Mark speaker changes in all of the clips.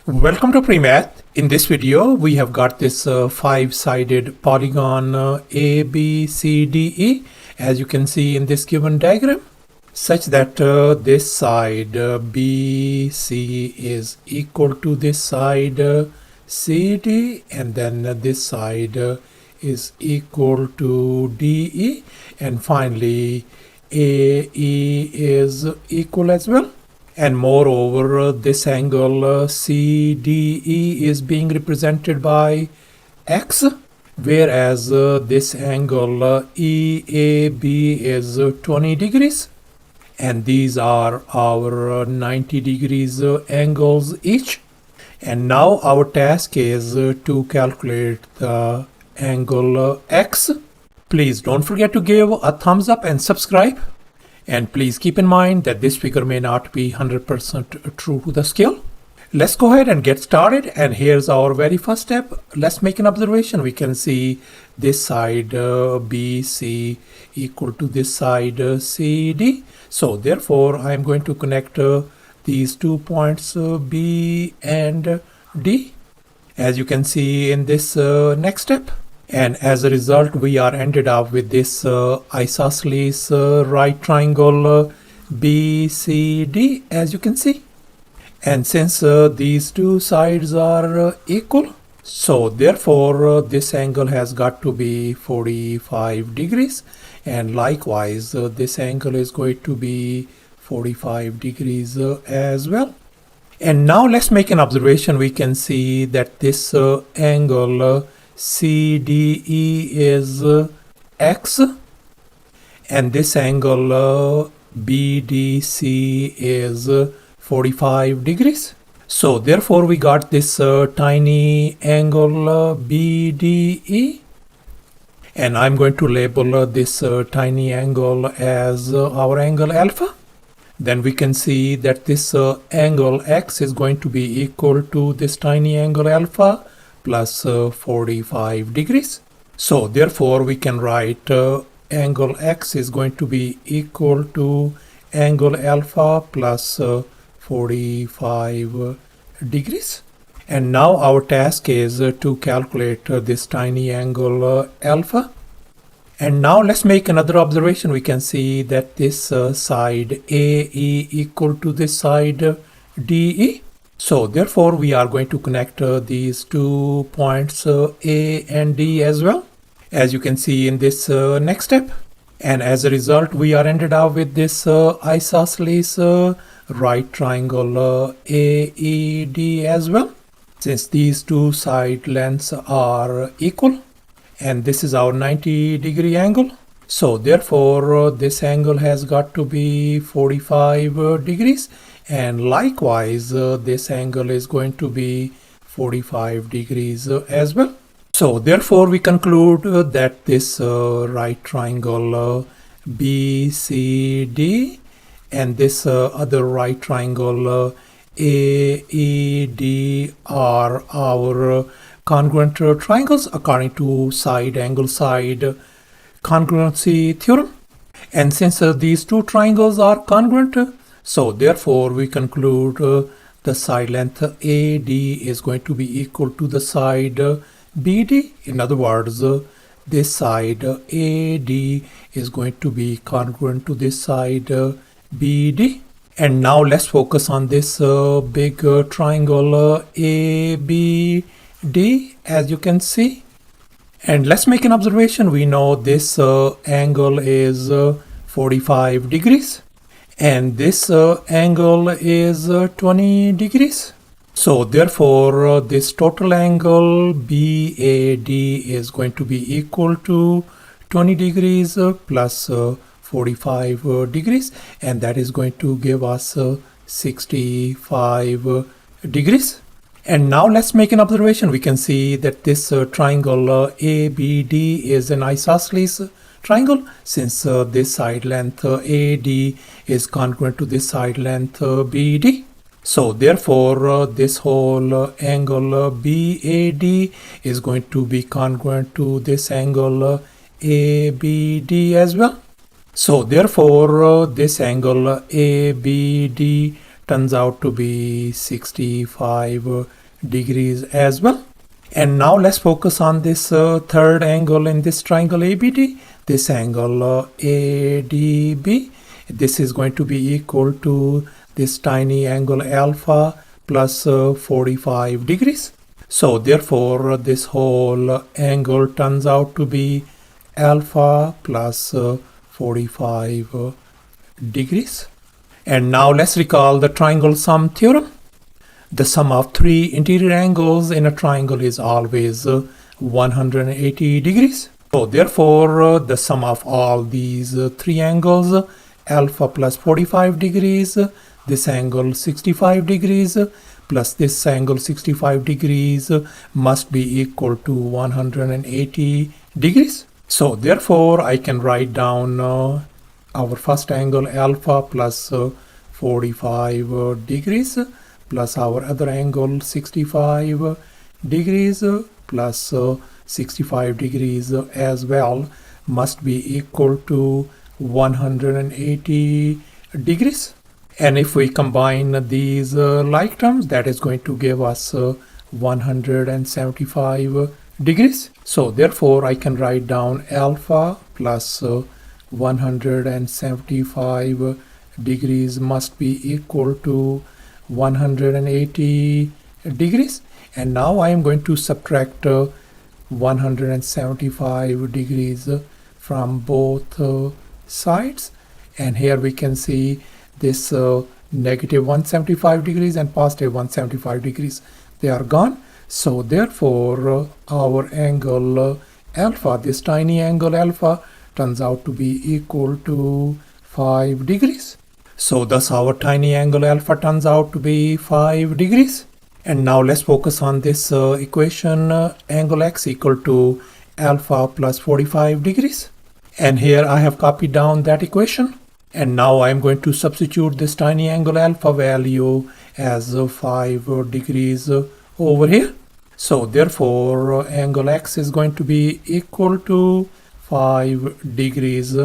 Speaker 1: Welcome to PreMath. In this video, we have got this five-sided polygon A, B, C, D, E, as you can see in this given diagram, such that this side B, C is equal to this side C, D, and then this side is equal to D, E, and finally A, E is equal as well. And moreover, this angle CDE is being represented by X, whereas this angle EAB is 20 degrees. And these are our 90 degrees angles each. And now our task is to calculate the angle X. Please don't forget to give a thumbs up and subscribe. And please keep in mind that this figure may not be 100% true to the scale. Let's go ahead and get started. And here's our very first step. Let's make an observation. We can see this side BC equal to this side CD. So therefore, I'm going to connect these 2 points B and D, as you can see in this next step. And as a result, we are ended up with this isosceles right triangle BCD, as you can see. And since these two sides are equal, so therefore this angle has got to be 45 degrees. And likewise, this angle is going to be 45 degrees as well. And now let's make an observation. We can see that this angle CDE is X, and this angle BDC is 45 degrees. So therefore we got this tiny angle BDE, and I'm going to label this tiny angle as our angle alpha. Then we can see that this angle X is going to be equal to this tiny angle alpha plus 45 degrees. So therefore we can write angle X is going to be equal to angle alpha plus 45 degrees. And now our task is to calculate this tiny angle alpha. And now let's make another observation. We can see that this side AE equal to this side DE. So therefore we are going to connect these 2 points A and D as well, as you can see in this next step. And as a result, we are ended up with this isosceles right triangle AED as well, since these two side lengths are equal. And this is our 90 degree angle. So therefore this angle has got to be 45 degrees. And likewise, this angle is going to be 45 degrees as well. So therefore, we conclude that this right triangle BCD and this other right triangle AED are our congruent triangles according to side angle side congruency theorem. And since these two triangles are congruent, so therefore we conclude the side length AD is going to be equal to the side BD. In other words, this side AD is going to be congruent to this side BD. And now let's focus on this big triangle ABD, as you can see. And let's make an observation. We know this angle is 45 degrees. And this angle is 20 degrees. So therefore this total angle BAD is going to be equal to 20 degrees plus 45 degrees, and that is going to give us 65 degrees. And now let's make an observation. We can see that this triangle ABD is an isosceles triangle, since this side length AD is congruent to this side length BD. So therefore this whole angle BAD is going to be congruent to this angle ABD as well. So therefore this angle ABD turns out to be 65 degrees as well. And now let's focus on this third angle in this triangle ABD, this angle ADB. This is going to be equal to this tiny angle alpha plus 45 degrees. So therefore this whole angle turns out to be alpha plus 45 degrees. And now let's recall the triangle sum theorem. The sum of three interior angles in a triangle is always 180 degrees. So therefore the sum of all these three angles, alpha plus 45 degrees, this angle 65 degrees, plus this angle 65 degrees must be equal to 180 degrees. So therefore I can write down our first angle alpha plus 45 degrees plus our other angle 65 degrees plus 65 degrees as well must be equal to 180 degrees. And if we combine these like terms, that is going to give us 175 degrees. So therefore I can write down alpha plus 175 degrees must be equal to 180 degrees. And now I am going to subtract 175 degrees from both sides, and here we can see this negative 175 degrees and positive 175 degrees, they are gone. So therefore our angle alpha, this tiny angle alpha, turns out to be equal to 5 degrees. So thus our tiny angle alpha turns out to be 5 degrees. And now let's focus on this equation angle x equal to alpha plus 45 degrees. And here I have copied down that equation. And now I'm going to substitute this tiny angle alpha value as 5 degrees over here. So therefore angle x is going to be equal to 5 degrees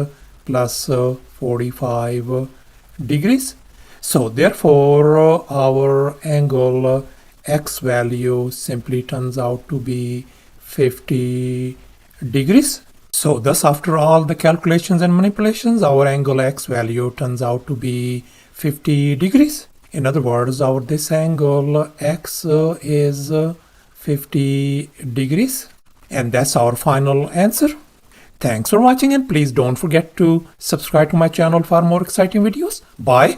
Speaker 1: plus 45 degrees. So therefore our angle x value simply turns out to be 50 degrees. So thus after all the calculations and manipulations, our angle x value turns out to be 50 degrees. In other words, this angle x is 50 degrees. And that's our final answer. Thanks for watching, and please don't forget to subscribe to my channel for more exciting videos. Bye.